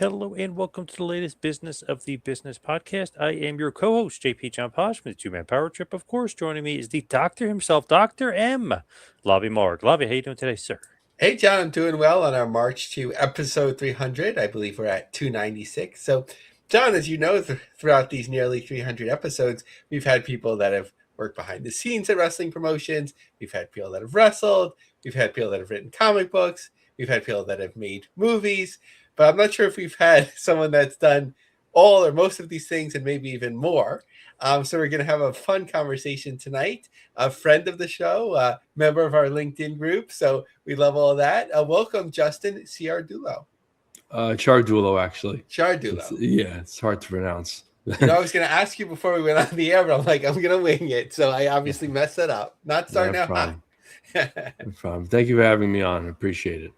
Hello and welcome to the latest Business of the Business podcast. I am your co-host, JP John Posh from the Two Man Power Trip. Of course, joining me is the doctor himself, Dr. M. Lavie Margolin. How you doing today, sir? Hey, John, I'm doing well on our march to episode 300. I believe we're at 296. So, John, as you know, throughout these nearly 300 episodes, we've had people that have worked behind the scenes at wrestling promotions. We've had people that have wrestled. We've had people that have written comic books. We've had people that have made movies. But I'm not sure if we've had someone that's done all or most of these things and maybe even more. So we're going to have a fun conversation tonight. A friend of the show, member of our LinkedIn group. So we love all that. Welcome, Justin Ciardullo. Ciardullo, actually. Ciardullo. It's hard to pronounce. I was going to ask you before we went on the air, but I'm like, I'm going to wing it. So I obviously messed it up. Not starting out hot. No problem. Thank you for having me on. I appreciate it.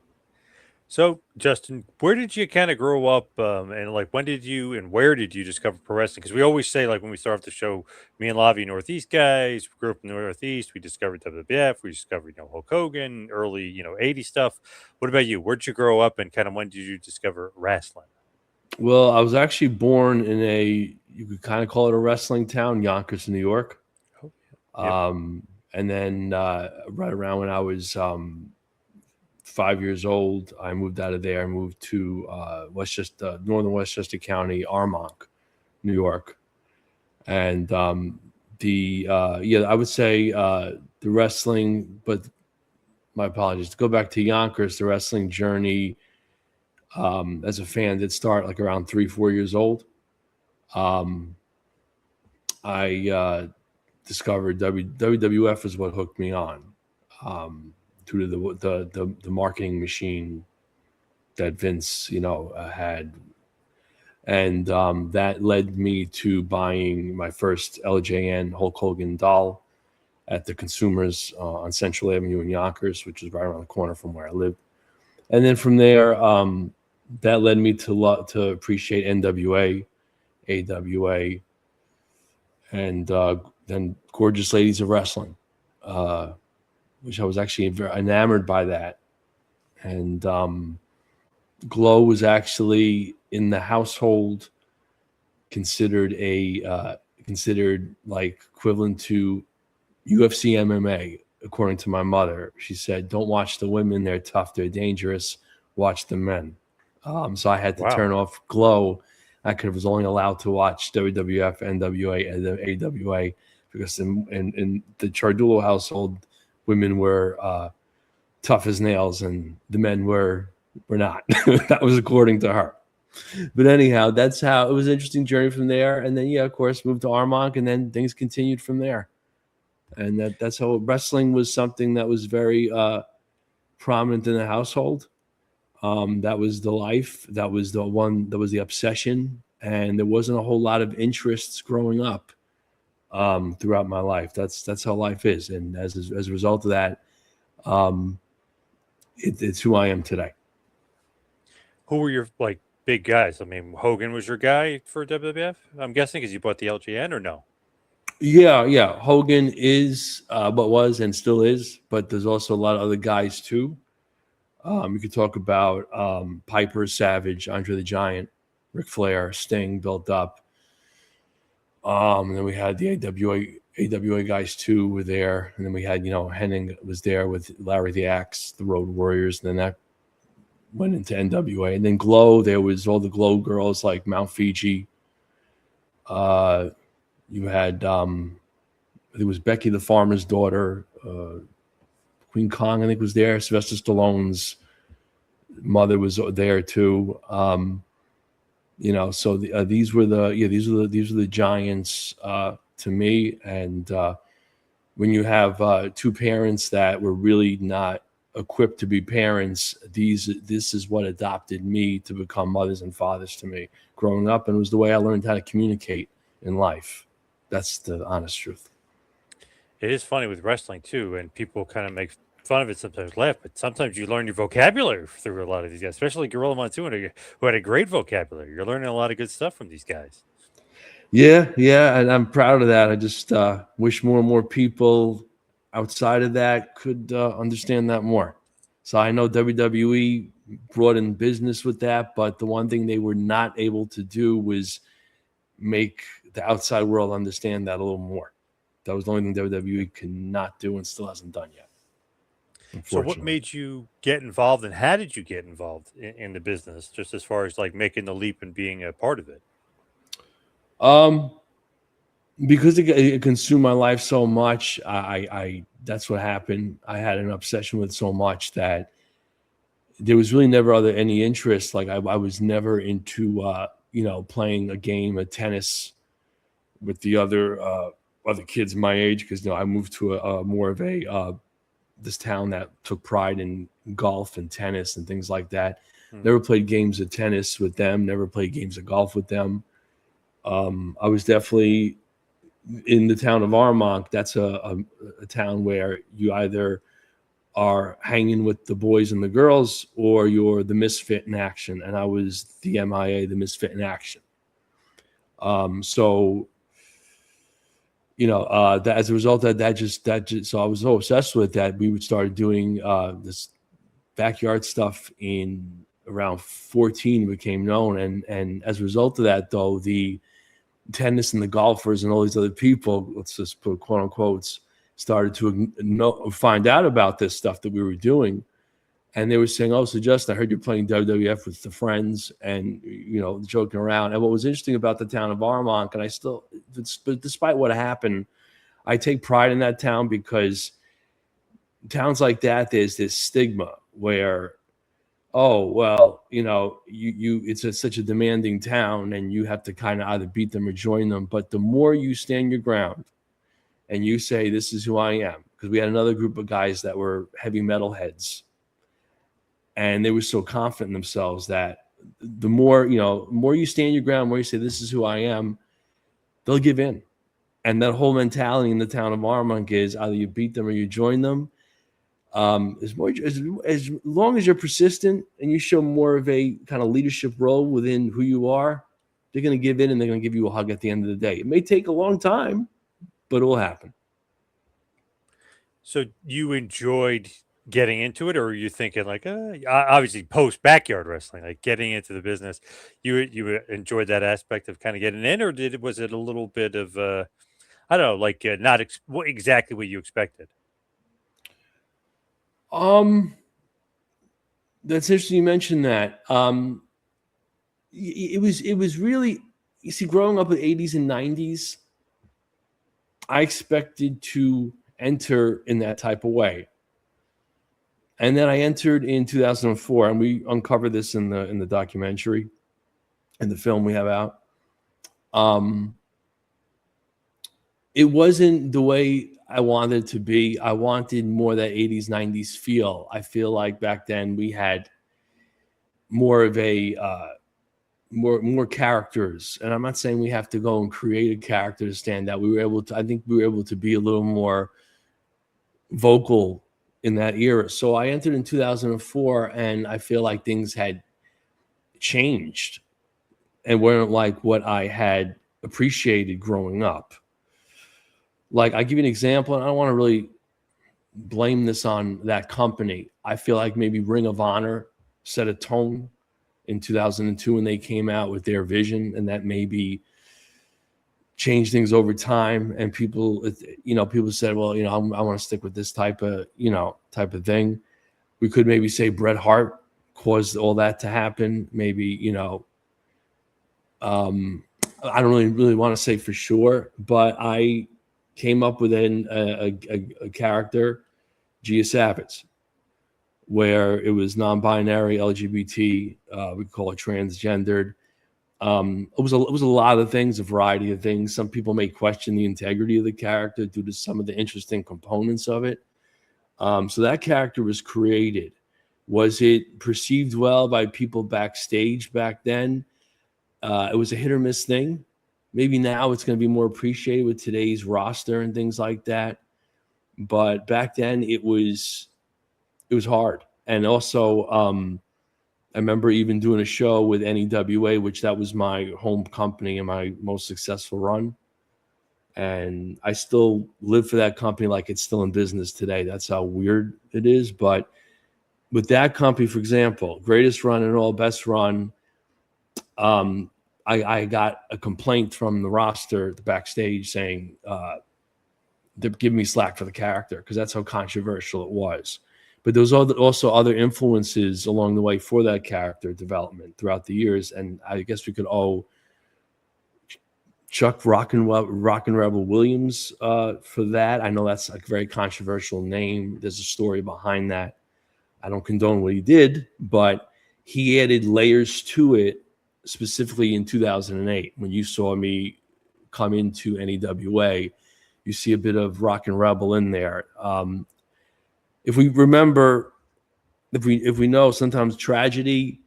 So, Justin, where did you kind of grow up, and like when did you and where did you discover pro wrestling? Because we always say, like when we start off the show, me and Lavie Northeast guys, we grew up in the Northeast. We discovered WWF. We discovered Hulk Hogan, early 80s stuff. What about you? Where did you grow up, and kind of when did you discover wrestling? Well, I was actually born in you could kind of call it a wrestling town, Yonkers, New York. Oh, yeah. And then right around when I was 5 years old, I moved out of there. I moved to northern Westchester County, Armonk, New York. And I would say the wrestling, but my apologies. To go back to Yonkers, the wrestling journey as a fan did start like around 3-4 years old. I discovered WWF is what hooked me on. Due to the marketing machine that Vince, had. And that led me to buying my first LJN Hulk Hogan doll at the Consumers on Central Avenue in Yonkers, which is right around the corner from where I lived. And then from there, that led me to appreciate NWA, AWA, and then Gorgeous Ladies of Wrestling. Which I was actually very enamored by that. And Glow was actually in the household considered like equivalent to UFC MMA, according to my mother. She said, "Don't watch the women; they're tough, they're dangerous. Watch the men." So I had to turn off Glow. I was only allowed to watch WWF, NWA, and the AWA because in the Ciardullo household, women were tough as nails, and the men were not. That was according to her. But anyhow, that's how it was. An interesting journey from there, and then of course, moved to Armonk, and then things continued from there. And that's how wrestling was something that was very prominent in the household. That was the life. That was the one. That was the obsession, and there wasn't a whole lot of interests growing up. Throughout my life, that's how life is, and as a result of that, it's who I am today. Who were your big guys? I mean, Hogan was your guy for WWF. I'm guessing because you bought the LGN, or no? Yeah. Hogan is what was and still is, but there's also a lot of other guys too. You could talk about Piper, Savage, Andre the Giant, Ric Flair, Sting, built up. And then we had the AWA guys too were there. And then we had, Hennig was there with Larry the Axe, the Road Warriors. And then that went into NWA. And then Glow, there was all the Glow girls like Mount Fiji. You had, there was Becky the Farmer's daughter. Queen Kong, I think, was there. Sylvester Stallone's mother was there too. So these were the giants to me. And when you have two parents that were really not equipped to be parents, this is what adopted me to become mothers and fathers to me growing up, and it was the way I learned how to communicate in life. That's the honest truth. It is funny with wrestling too, and people kind of make fun of it, sometimes laugh, but sometimes you learn your vocabulary through a lot of these guys, especially Gorilla Monsoon, who had a great vocabulary. You're learning a lot of good stuff from these guys. Yeah, and I'm proud of that. I just wish more and more people outside of that could understand that more. So I know WWE brought in business with that. But the one thing they were not able to do was make the outside world understand that a little more. That was the only thing WWE could not do and still hasn't done yet. So what made you get involved, and how did you get involved in the business, just as far as like making the leap and being a part of it? Because it consumed my life so much, I that's what happened. I had an obsession with so much that there was really never any interest. Like I was never into playing a game of tennis with the other kids my age, because I moved to a more of a this town that took pride in golf and tennis and things like that. Never played games of tennis with them. Never played games of golf with them. I was definitely in the town of Armonk. That's a town where you either are hanging with the boys and the girls, or you're the misfit in action. And I was the MIA, the misfit in action. So that as a result of that just so I was so obsessed with that, we would start doing this backyard stuff in around 14, became known. And as a result of that, though, the tennis and the golfers and all these other people, let's just put quote unquote, started to find out about this stuff that we were doing. And they were saying, "Oh, so Justin, I heard you're playing WWF with the friends," and joking around. And what was interesting about the town of Armonk, and I still, despite what happened, I take pride in that town, because towns like that, there's this stigma where, oh well, it's such a demanding town, and you have to kind of either beat them or join them. But the more you stand your ground and you say, "This is who I am," because we had another group of guys that were heavy metal heads. And they were so confident in themselves that the more you stand your ground, more you say, "This is who I am," they'll give in. And that whole mentality in the town of Armonk is either you beat them or you join them. As long as you're persistent and you show more of a kind of leadership role within who you are, they're going to give in, and they're going to give you a hug at the end of the day. It may take a long time, but it will happen. So you enjoyed getting into it, or were you thinking like, obviously post backyard wrestling, like getting into the business, you enjoyed that aspect of kind of getting in, or was it a little bit of I don't know, like not exactly what you expected? That's interesting you mentioned that. It was really, you see, growing up in the 80s and 90s, I expected to enter in that type of way. And then I entered in 2004, and we uncovered this in the documentary, in the film we have out. It wasn't the way I wanted it to be. I wanted more that 80s, 90s feel. I feel like back then we had more of a more characters. And I'm not saying we have to go and create a character to stand out. I think we were able to be a little more vocal in that era. So I entered in 2004, and I feel like things had changed and weren't like what I had appreciated growing up. Like, I give you an example, and I don't want to really blame this on that company. I feel like maybe Ring of Honor set a tone in 2002 when they came out with their vision, and that maybe changed things over time. And people said, well, I want to stick with this type of thing. We could maybe say Bret Hart caused all that to happen. Maybe, I don't really want to say for sure, but I came up with a character, Gia Savage, where it was non-binary, LGBT, we call it transgendered. It was a lot of things, a variety of things. Some people may question the integrity of the character due to some of the interesting components of it. So that character was created. Was it perceived well by people backstage back then? It was a hit or miss thing. Maybe now it's going to be more appreciated with today's roster and things like that. But back then it was hard. And also, I remember even doing a show with NEWA, which that was my home company and my most successful run. And I still live for that company like it's still in business today. That's how weird it is. But with that company, for example, greatest run and all, best run, I got a complaint from the roster, the backstage, saying they're giving me slack for the character because that's how controversial it was. But there was also other influences along the way for that character development throughout the years, and I guess we could owe Chuck Rockin' Rebel Williams for that. I know that's a very controversial name. There's a story behind that. I don't condone what he did, but he added layers to it, specifically in 2008 when you saw me come into NEWA. You see a bit of Rockin' Rebel in there. If we remember, if we know, sometimes tragedy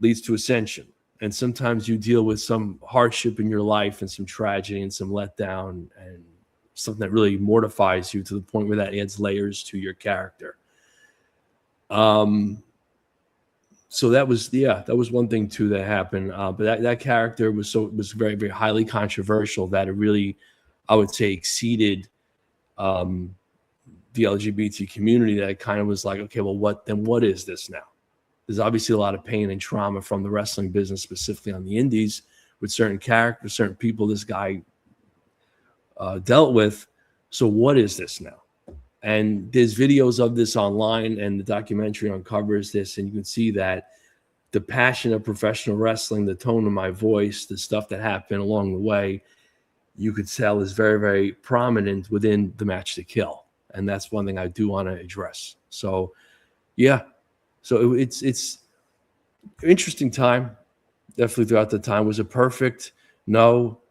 leads to ascension. And sometimes you deal with some hardship in your life and some tragedy and some letdown and something that really mortifies you to the point where that adds layers to your character. So that was one thing too that happened. But that character was very, very highly controversial that it really, I would say, exceeded the LGBT community. That kind of was like, okay, well, what is this now? There's obviously a lot of pain and trauma from the wrestling business, specifically on the indies, with certain characters, certain people this guy dealt with. So what is this now? And there's videos of this online, and the documentary uncovers this, and you can see that the passion of professional wrestling, the tone of my voice, the stuff that happened along the way, you could tell is very, very prominent within the Match to Kill. And that's one thing I do want to address. So, yeah. So it's an interesting time. Definitely throughout the time. Was it perfect? No.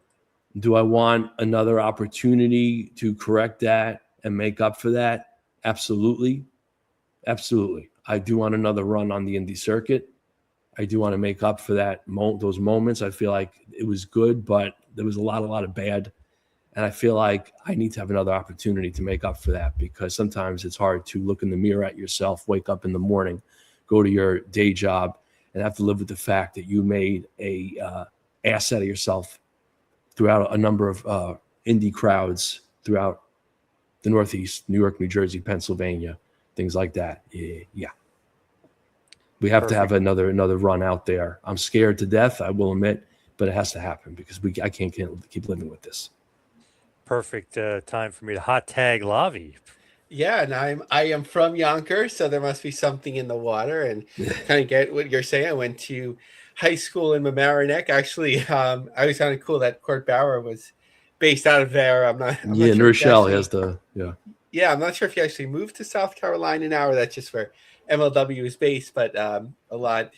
Do I want another opportunity to correct that and make up for that? Absolutely. Absolutely. I do want another run on the indie circuit. I do want to make up for that those moments. I feel like it was good, but there was a lot of bad. And I feel like I need to have another opportunity to make up for that, because sometimes it's hard to look in the mirror at yourself, wake up in the morning, go to your day job, and have to live with the fact that you made a ass out of yourself throughout a number of indie crowds throughout the Northeast, New York, New Jersey, Pennsylvania, things like that. Yeah. We have to have another run out there. I'm scared to death, I will admit, but it has to happen because I can't keep living with this. Perfect time for me to hot tag Lavie. Yeah, and I am from Yonkers, so there must be something in the water, and kind of get what you're saying. I went to high school in Mamaroneck. Actually, I was kind of cool that Court Bauer was based out of there. I'm not sure Rochelle has the Yeah, I'm not sure if he actually moved to South Carolina now, or that's just where MLW is based, but a lot,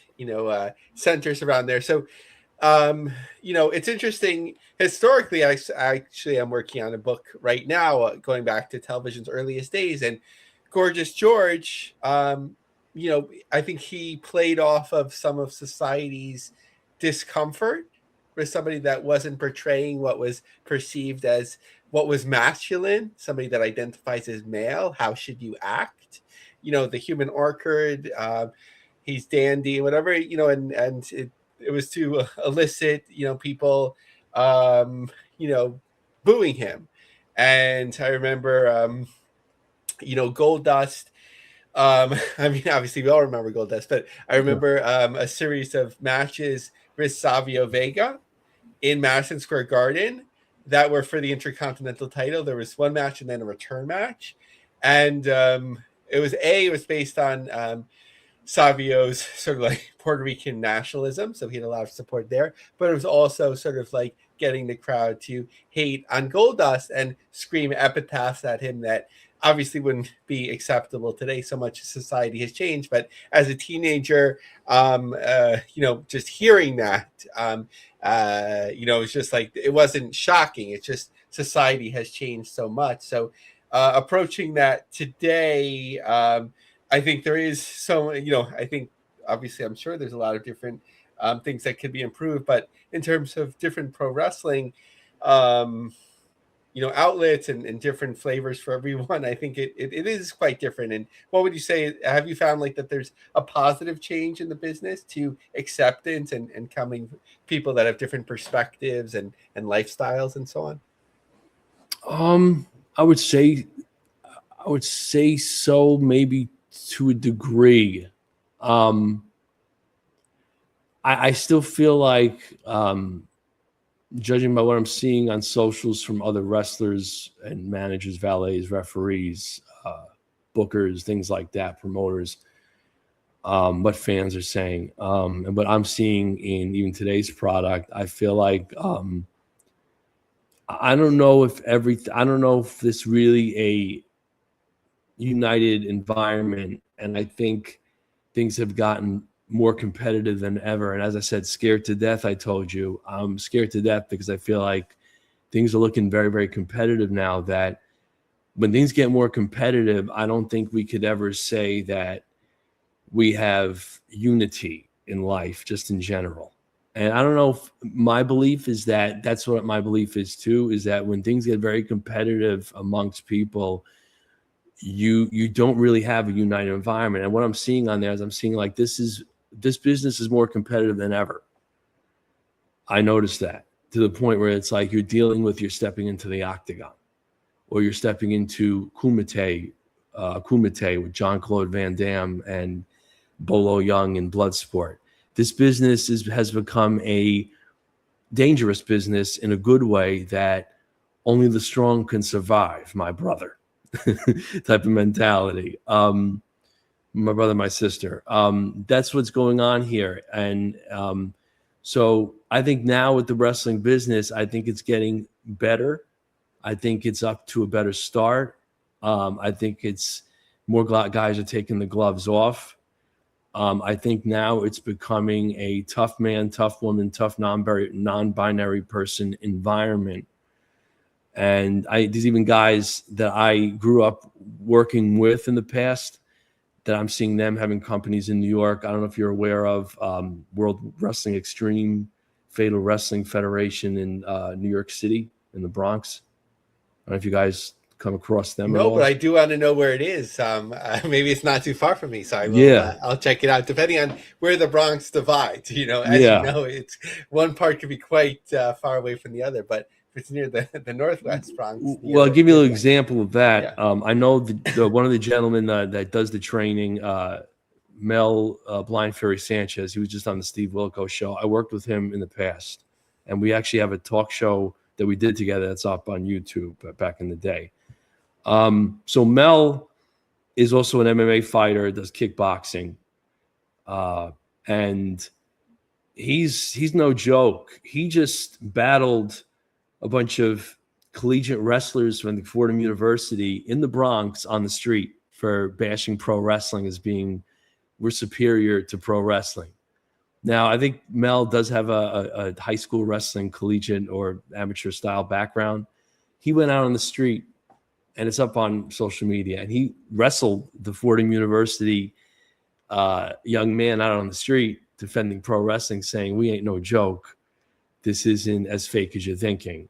centers around there. So, it's interesting. Historically, I actually am working on a book right now, going back to television's earliest days, and Gorgeous George, I think he played off of some of society's discomfort with somebody that wasn't portraying what was perceived as what was masculine, somebody that identifies as male. How should you act? The human orchid, he's dandy, whatever, and it was to elicit, people, booing him. And I remember, Goldust. Obviously we all remember Goldust, but I remember a series of matches with Savio Vega in Madison Square Garden that were for the Intercontinental title. There was one match and then a return match. And it was based on Savio's sort of like Puerto Rican nationalism, so he had a lot of support there. But it was also sort of like getting the crowd to hate on Goldust and scream epitaphs at him that obviously wouldn't be acceptable today. So much society has changed. But as a teenager, just hearing that, it's just like, it wasn't shocking. It's just society has changed so much. So approaching that today, I think there is so, I think obviously I'm sure there's a lot of different things that could be improved, but in terms of different pro wrestling, outlets and different flavors for everyone, I think it is quite different. And what would you say, have you found like that there's a positive change in the business to acceptance and coming people that have different perspectives and lifestyles and so on? I would say so, maybe to a degree. I still feel like, judging by what I'm seeing on socials from other wrestlers and managers, valets, referees, bookers, things like that, promoters, what fans are saying, and what I'm seeing in even today's product, I feel like I don't know if this really a united environment, and I think things have gotten more competitive than ever. And as I said, scared to death. I told you I'm scared to death because I feel like things are looking very, very competitive now. That when things get more competitive, I don't think we could ever say that we have unity in life, just in general. And I don't know if my belief is that that's what my belief is too, is that when things get very competitive amongst people, you don't really have a united environment. And what I'm seeing on there is I'm seeing like this business is more competitive than ever. I noticed that, to the point where it's like you're stepping into the octagon, or you're stepping into Kumite with Jean-Claude Van Damme and Bolo Young in Bloodsport. This business has become a dangerous business in a good way, that only the strong can survive, my brother type of mentality. My brother, my sister. That's what's going on here. And so I think now with the wrestling business, I think it's getting better. I think it's up to a better start. I think it's more guys are taking the gloves off. I think now it's becoming a tough man, tough woman, tough non-binary person environment. And there's even guys that I grew up working with in the past that I'm seeing them having companies in New York. I don't know if you're aware of World Wrestling Extreme, Fatal Wrestling Federation in New York City, in the Bronx. I don't know if you guys come across them at all. No, but I do want to know where it is. Maybe it's not too far from me, so I will. I'll check it out, depending on where the Bronx divides. As you know, it's one part could be quite far away from the other, but if it's near the Northwest Bronx. Well, I'll give you an example of that. Yeah. I know one of the gentlemen that does the training, Mel Blind Fury Sanchez. He was just on the Steve Wilco show. I worked with him in the past, and we actually have a talk show that we did together that's up on YouTube back in the day. So Mel is also an MMA fighter, does kickboxing, and he's no joke. He just battled a bunch of collegiate wrestlers from the Fordham University in the Bronx on the street for bashing pro wrestling as being we're superior to pro wrestling. Now, I think Mel does have a high school wrestling collegiate or amateur style background. He went out on the street, and it's up on social media, and he wrestled the Fordham University young man out on the street defending pro wrestling, saying, we ain't no joke. This isn't as fake as you're thinking.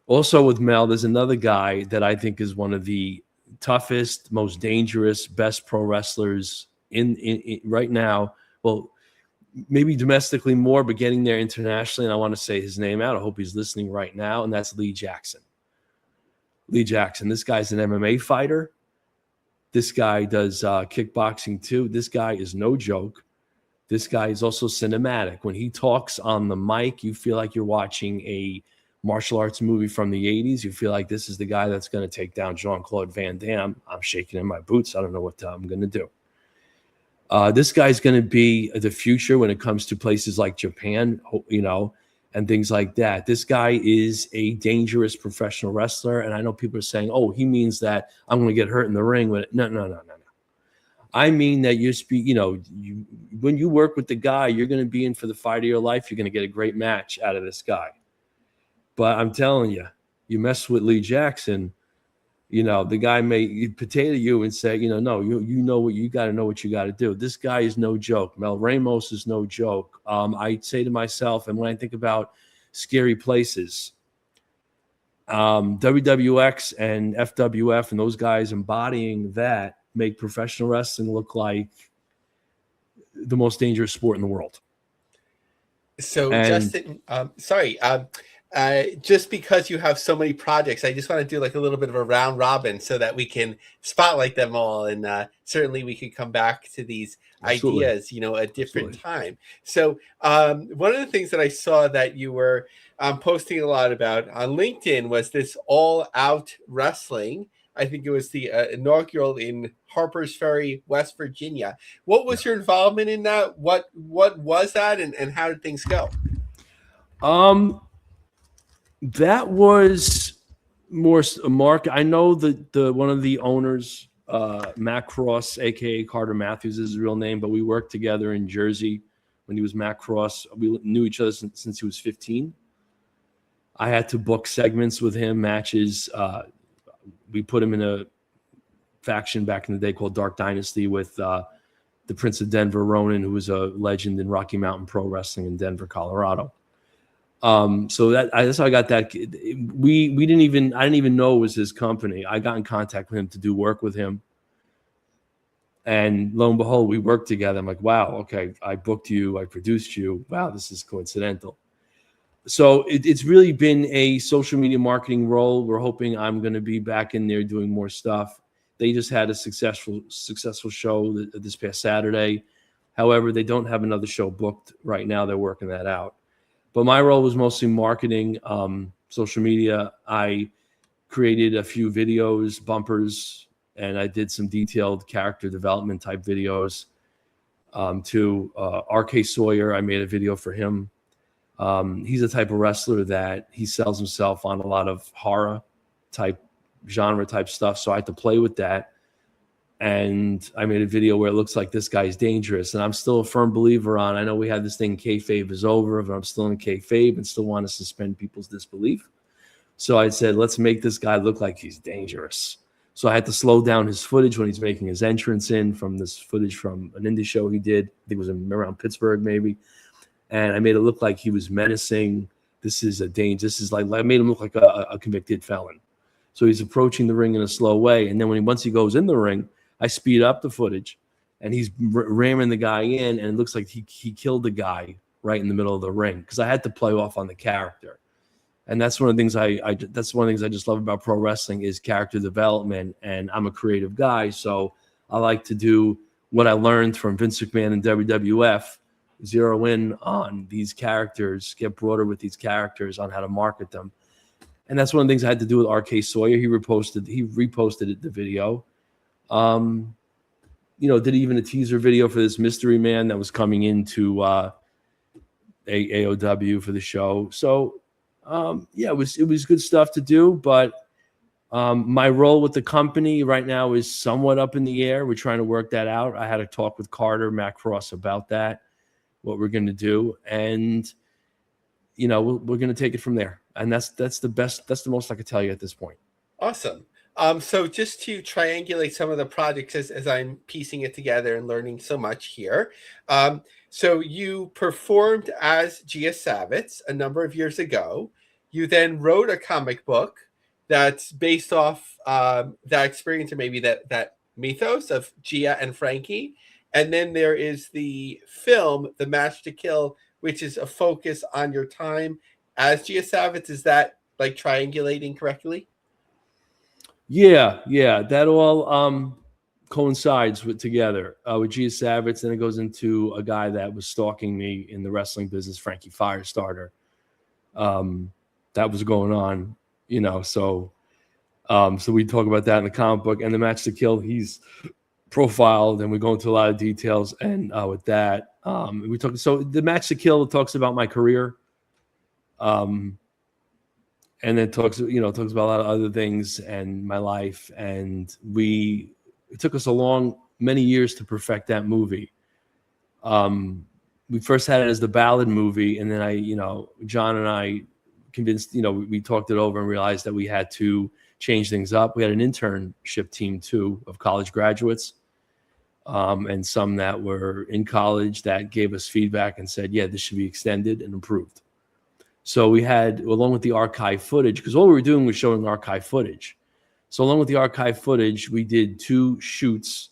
Also with Mel, there's another guy that I think is one of the toughest, most dangerous, best pro wrestlers in right now. Well, maybe domestically more, but getting there internationally. And I want to say his name out. I hope he's listening right now. And that's Lee Jackson. Lee Jackson. This guy's an MMA fighter. This guy does kickboxing too. This guy is no joke. This guy is also cinematic. When he talks on the mic, you feel like you're watching a martial arts movie from the 80s. You feel like this is the guy that's going to take down Jean-Claude Van Damme. I'm shaking in my boots. I don't know what I'm going to do. This guy's going to be the future when it comes to places like Japan, and things like that. This guy is a dangerous professional wrestler. And I know people are saying, oh, he means that I'm going to get hurt in the ring. No. I mean that when you work with the guy, you're going to be in for the fight of your life. You're going to get a great match out of this guy. But I'm telling you, you mess with Lee Jackson, the guy may potato you and say, no, you know what you got to know what you got to do. This guy is no joke. Mel Ramos is no joke. I say to myself, and when I think about scary places, WWX and FWF and those guys embodying that make professional wrestling look like the most dangerous sport in the world. So, Justin, sorry. just because you have so many projects, I just want to do like a little bit of a round robin so that we can spotlight them all. And certainly we could come back to these Absolutely. ideas, a different Absolutely. time. So one of the things that I saw that you were posting a lot about on LinkedIn was this All Out Wrestling. I think it was the inaugural in Harpers Ferry, West Virginia. What was your involvement in that? What was that, and how did things go? That was more a market. I know the one of the owners, Matt Cross, aka Carter Matthews, is his real name, but we worked together in Jersey when he was Matt Cross. We knew each other since he was 15. I had to book segments with him, matches. We put him in a faction back in the day called Dark Dynasty with the Prince of Denver, Ronan, who was a legend in Rocky Mountain Pro Wrestling in Denver, Colorado. So that's how I got that. I didn't even know it was his company. I got in contact with him to do work with him. And lo and behold, we worked together. I'm like, wow, okay, I booked you, I produced you. Wow, this is coincidental. So it's really been a social media marketing role. We're hoping I'm going to be back in there doing more stuff. They just had a successful show this past Saturday. However, they don't have another show booked right now. They're working that out. But my role was mostly marketing, social media. I created a few videos, bumpers, and I did some detailed character development type videos. To R.K. Sawyer, I made a video for him. He's a type of wrestler that he sells himself on a lot of horror type, genre type stuff. So I had to play with that. And I made a video where it looks like this guy's dangerous. And I'm still a firm believer on, I know we had this thing, kayfabe is over, but I'm still in kayfabe and still want to suspend people's disbelief. So I said, let's make this guy look like he's dangerous. So I had to slow down his footage when he's making his entrance in from this footage from an indie show he did. I think it was around Pittsburgh, maybe. And I made it look like he was menacing. This is a danger. This is like, I made him look like a convicted felon. So he's approaching the ring in a slow way. And then once he goes in the ring, I speed up the footage and he's ramming the guy in. And it looks like he killed the guy right in the middle of the ring because I had to play off on the character. And that's one of the things that's one of the things I just love about pro wrestling is character development. And I'm a creative guy. So I like to do what I learned from Vince McMahon and WWF, zero in on these characters, get broader with these characters on how to market them. And that's one of the things I had to do with R.K. Sawyer. He reposted the video. Did even a teaser video for this mystery man that was coming into AEW for the show. So it was good stuff to do, but my role with the company right now is somewhat up in the air. We're trying to work that out. I had a talk with Carter, Matt Cross about that, what we're going to do. And, we're going to take it from there. And that's the most I could tell you at this point. Awesome. So just to triangulate some of the projects as I'm piecing it together and learning so much here. So you performed as Gia Savitz a number of years ago. You then wrote a comic book that's based off that experience, or maybe that mythos of Gia and Frankie. And then there is the film, The Match to Kill, which is a focus on your time as Gia Savitz. Is that like triangulating correctly? Yeah, that all coincides together with Gia Savitz. Then it goes into a guy that was stalking me in the wrestling business, Frankie Firestarter. That was going on, So we talk about that in the comic book. And The Match to Kill, he's profiled, and we go into a lot of details. And with that, we talk. So The Match to Kill talks about my career. And then talks about a lot of other things and my life. And it took us many years to perfect that movie. We first had it as the ballad movie. And then John and I convinced, we talked it over and realized that we had to change things up. We had an internship team too of college graduates. And some that were in college that gave us feedback and said, yeah, this should be extended and improved. So we had, along with the archive footage, because all we were doing was showing archive footage. So along with the archive footage, we did 2 shoots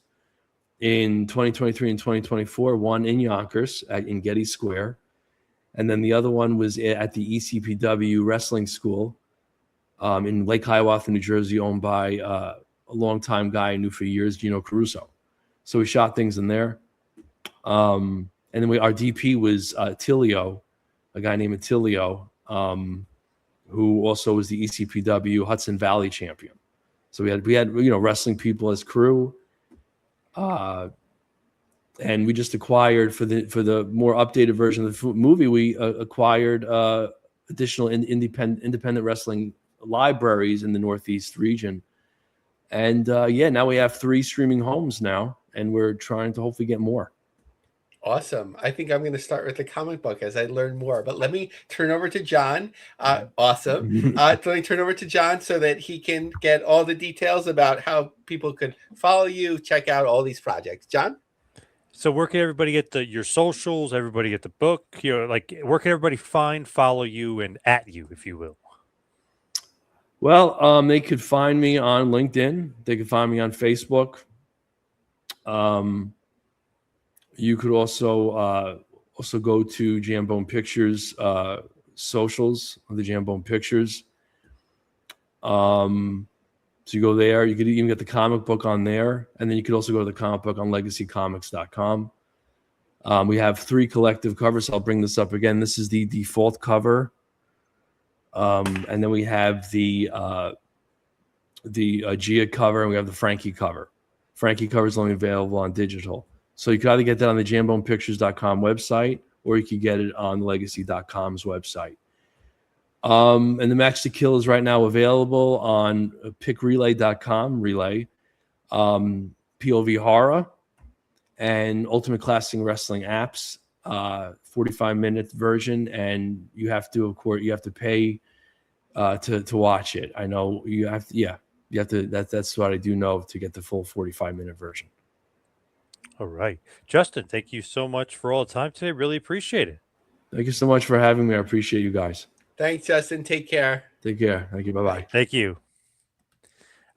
in 2023 and 2024, one in Yonkers in Getty Square, And then the other one was at the ECPW Wrestling School in Lake Hiawatha, New Jersey, owned by a longtime guy I knew for years, Gino Caruso. So we shot things in there. And then our DP was Tilio, a guy named Tilio, who also was the ECPW Hudson Valley champion. So we had wrestling people as crew. And we just acquired for the more updated version of the movie. We acquired additional independent wrestling libraries in the Northeast region, and now we have 3 streaming homes now, and we're trying to hopefully get more. Awesome. I think I'm going to start with the comic book as I learn more. But let me turn over to John. Awesome. Let me turn over to John so that he can get all the details about how people could follow you, check out all these projects. John? So where can everybody get your socials? Everybody get the book? Like where can everybody follow you, and at you, if you will? Well, they could find me on LinkedIn. They could find me on Facebook. You could also go to Jambone Pictures socials of the Jambone Pictures. So you go there. You could even get the comic book on there, and then you could also go to the comic book on legacycomics.com. We have 3 collective covers. I'll bring this up again. This is the default cover, and then we have the Gia cover, and we have the Frankie cover. Frankie cover is only available on digital, so you could either get that on the JambonePictures.com website, or you could get it on Legacy.com's website. And the Match to Kill is right now available on PickRelay.com, Relay, POV Horror, and Ultimate Classic Wrestling apps, 45-minute version, and you have to pay to watch it. I know you have to. That's what I do know, to get the full 45-minute version. All right, Justin, thank you so much for all the time today. Really appreciate it. Thank you so much for having me. I appreciate you guys. Thanks, Justin. Take care. Take care. Thank you. Bye-bye. Thank you.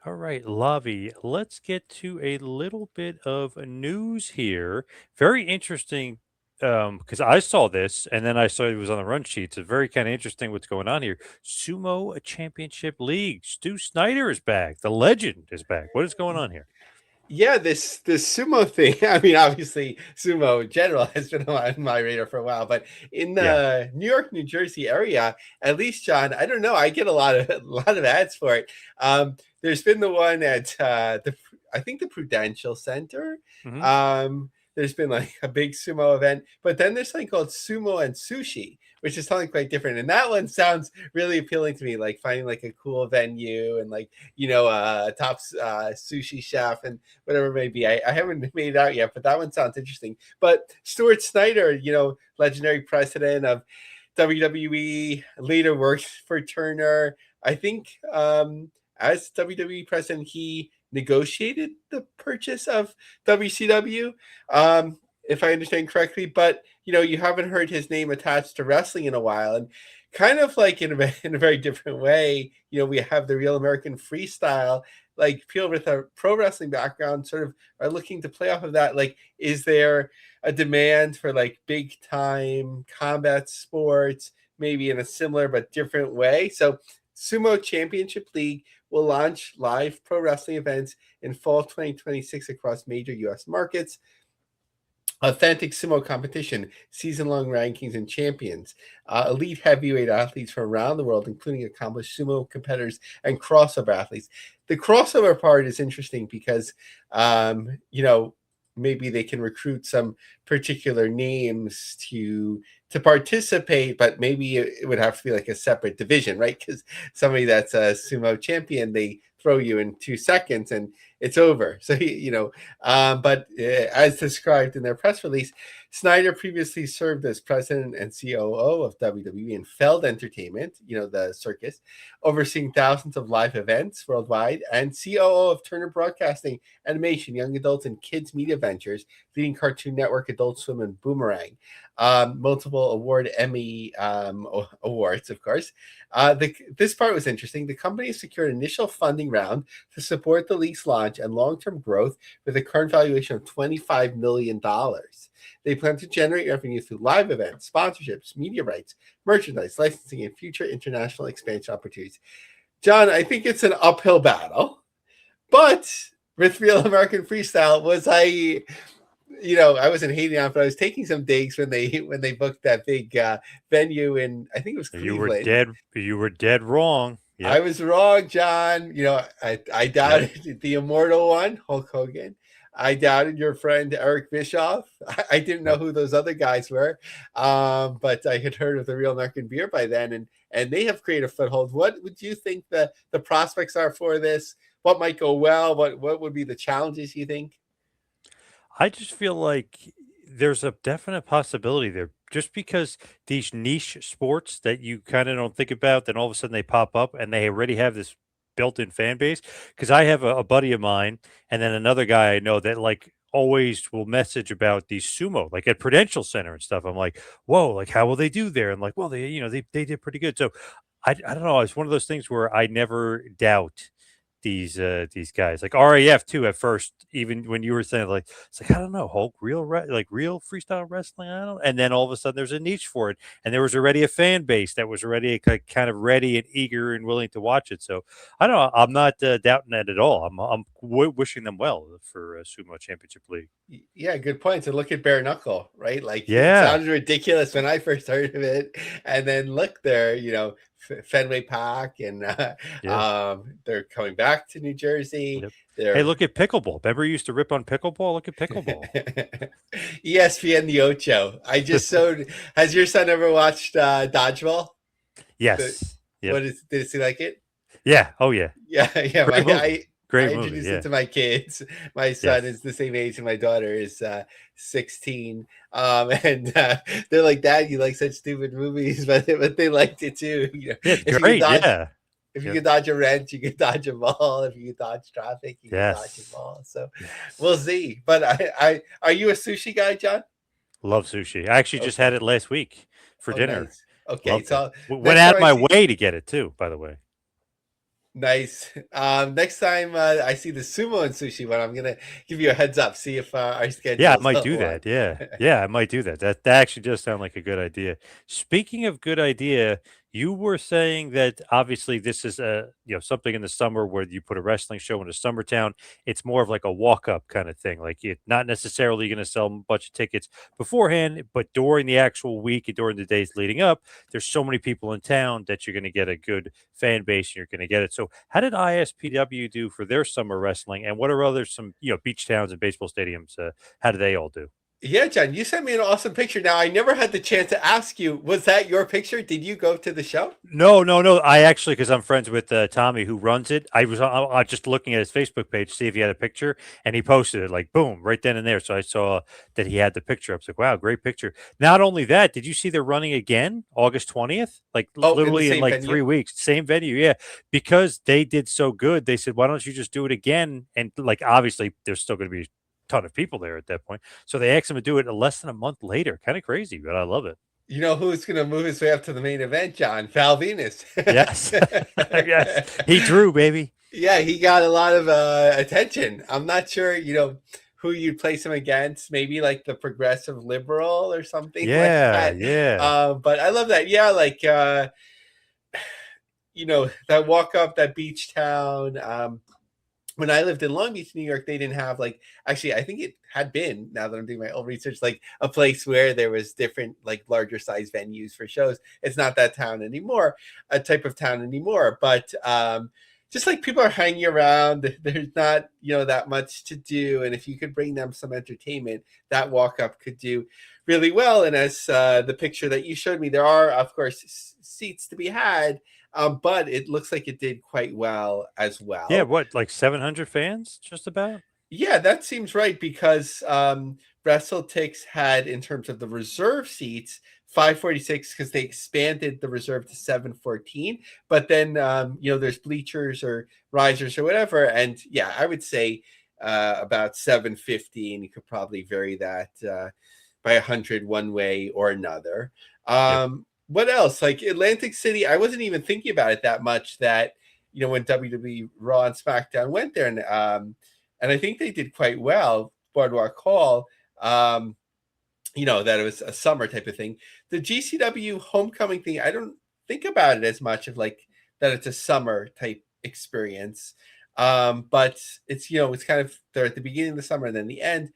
All right, Lavie, let's get to a little bit of news here. Very interesting, because I saw this and then I saw it was on the run sheets. It's very kind of interesting what's going on here. Sumo Championship League. Stu Snyder is back. The legend is back. What is going on here? Yeah, this sumo thing. I mean, obviously, sumo in general has been on my radar for a while, but in the New York, New Jersey area, at least, John, I don't know. I get a lot of ads for it. There's been the one at I think the Prudential Center. Mm-hmm. There's been like a big sumo event, but then there's something called Sumo and Sushi, which is something quite different. And that one sounds really appealing to me, like finding like a cool venue and like, a top sushi chef and whatever it may be. I haven't made it out yet, but that one sounds interesting. But Stuart Snyder, legendary president of WWE, later worked for Turner. I think as WWE president, he negotiated the purchase of WCW, if I understand correctly. But you haven't heard his name attached to wrestling in a while, and kind of like in a very different way, we have the Real American Freestyle. Like people with a pro wrestling background sort of are looking to play off of that. Like, is there a demand for like big time combat sports, maybe in a similar but different way? So Sumo Championship League will launch live pro wrestling events in fall 2026 across major U.S. markets. Authentic sumo competition, season-long rankings, and champions. Elite heavyweight athletes from around the world, including accomplished sumo competitors and crossover athletes. The crossover part is interesting because, maybe they can recruit some particular names to participate, but maybe it would have to be like a separate division, right? Because somebody that's a sumo champion, they throw you in 2 seconds and it's over. So, but as described in their press release, Snyder previously served as president and COO of WWE and Feld Entertainment, the circus, overseeing thousands of live events worldwide, and COO of Turner Broadcasting, Animation, Young Adults, and Kids Media Ventures, leading Cartoon Network, Adult Swim, and Boomerang. Multiple award Emmy awards, of course. This part was interesting. The company secured initial funding round to support the league's launch and long-term growth with a current valuation of $25 million. They plan to generate revenue through live events, sponsorships, media rights, merchandise, licensing, and future international expansion opportunities. John, I think it's an uphill battle, but with Real American Freestyle, I wasn't hating on it, but I was taking some digs when they booked that big venue in, I think it was Cleveland. You were dead wrong. Yep. I was wrong, John. I doubted the immortal one, Hulk Hogan. I doubted your friend Eric Bischoff. I didn't know who those other guys were, but I had heard of the Real American Beer by then, and they have created a foothold. What would you think the prospects are for this? What might go well? What would be the challenges, you think? I just feel like there's a definite possibility there. Just because these niche sports that you kind of don't think about, then all of a sudden they pop up and they already have this built-in fan base. Because I have a buddy of mine, and then another guy I know that like always will message about these sumo, like at Prudential Center and stuff. I'm like, whoa, like how will they do there? And like, well, they did pretty good. So I don't know. It's one of those things where I never doubt these guys like RAF too at first, even when you were saying like it's like I don't know, Hulk, real freestyle wrestling, I don't, and then all of a sudden there's a niche for it, and there was already a fan base that was already like, kind of ready and eager and willing to watch it. So I don't know, I'm not doubting that at all. I'm wishing them well for Sumo Championship League. Yeah, good points. And look at Bare Knuckle, right? Like, yeah, it sounded ridiculous when I first heard of it, and then look, there, Fenway Park, and they're coming back to New Jersey. Yep. Hey, look at pickleball. Remember you used to rip on pickleball? Look at pickleball. ESPN the Ocho. I just has your son ever watched Dodgeball? Yes. Did he like it? Yeah. Oh yeah. Yeah. Great I movie, introduced it to my kids. My son is the same age, and my daughter is 16. And they're like, "Dad, you like such stupid movies," but they liked it too. It's great. If you can dodge a wrench, you can dodge a ball. If you can dodge traffic, you can dodge a ball. So we'll see. But I are you a sushi guy, John? Love sushi. I actually just had it last week for dinner. Nice. Okay, so went out of my way to get it too, by the way. Nice. Next time I see the sumo and sushi one, I'm gonna give you a heads up. See if our schedule. Yeah, I might do that. Yeah, I might do that. That actually does sound like a good idea. Speaking of good idea, you were saying that obviously this is something in the summer where you put a wrestling show in a summer town. It's more of like a walk up kind of thing. Like you're not necessarily going to sell a bunch of tickets beforehand, but during the actual week and during the days leading up, there's so many people in town that you're going to get a good fan base and you're going to get it. So how did ISPW do for their summer wrestling, and what are some beach towns and baseball stadiums? How do they all do? Yeah, John, you sent me an awesome picture. Now, I never had the chance to ask you, was that your picture? Did you go to the show? No. I actually, because I'm friends with Tommy who runs it, I was just looking at his Facebook page to see if he had a picture, and he posted it like, boom, right then and there. So I saw that he had the picture. I was like, wow, great picture. Not only that, did you see they're running again August 20th? Like literally in like venue? 3 weeks. Same venue, yeah. Because they did so good, they said, why don't you just do it again? And like, obviously, there's still going to be ton of people there at that point, so they asked him to do it less than a month later. Kind of crazy, but I love it. You know who's going to move his way up to the main event, John? Val Venus. Yes. Yes, he drew, baby. Yeah, he got a lot of attention. I'm not sure who you'd place him against, maybe like the Progressive Liberal or something. But I love that. Like that walk up, that beach town. When I lived in Long Beach, New York, they didn't have actually, I think it had been, now that I'm doing my own research, like a place where there was different, like larger size venues for shows. It's not that town anymore, a type of town anymore. But just like people are hanging around, there's not, that much to do. And if you could bring them some entertainment, that walk up could do really well. And as the picture that you showed me, there are, of course, seats to be had. But it looks like it did quite well as well. Yeah, what, like 700 fans, just about? Yeah, that seems right, because WrestleTix had, in terms of the reserve seats, 546, because they expanded the reserve to 714. But then, there's bleachers or risers or whatever. And yeah, I would say about 750, and you could probably vary that by 100 one way or another. What else? Like Atlantic City, I wasn't even thinking about it that much, that, when WWE Raw and SmackDown went there, and I think they did quite well, Boardwalk Hall. that it was a summer type of thing. The GCW homecoming thing, I don't think about it as much of like that it's a summer type experience. But it's kind of they're at the beginning of the summer and then the end.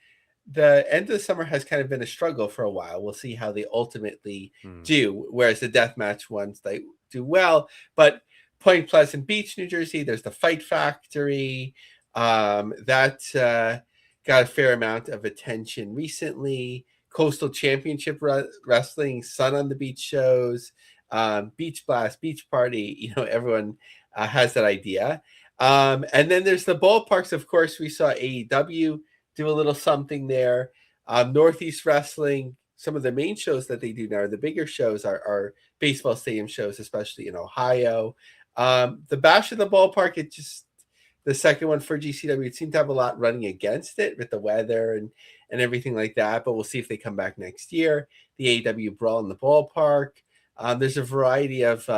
The end of the summer has kind of been a struggle for a while. We'll see how they ultimately do. Whereas the deathmatch ones, they do well. But Point Pleasant Beach, New Jersey, there's the Fight Factory. That got a fair amount of attention recently. Coastal Championship Wrestling, Sun on the Beach shows, Beach Blast, Beach Party. Everyone has that idea. And then there's the ballparks. Of course, we saw AEW do a little something there. Northeast Wrestling, some of the main shows that they do now, the bigger shows are baseball stadium shows, especially in Ohio. The Bash in the Ballpark, the second one for GCW, it seemed to have a lot running against it with the weather and everything like that, but we'll see if they come back next year. The AEW Brawl in the Ballpark. There's a variety of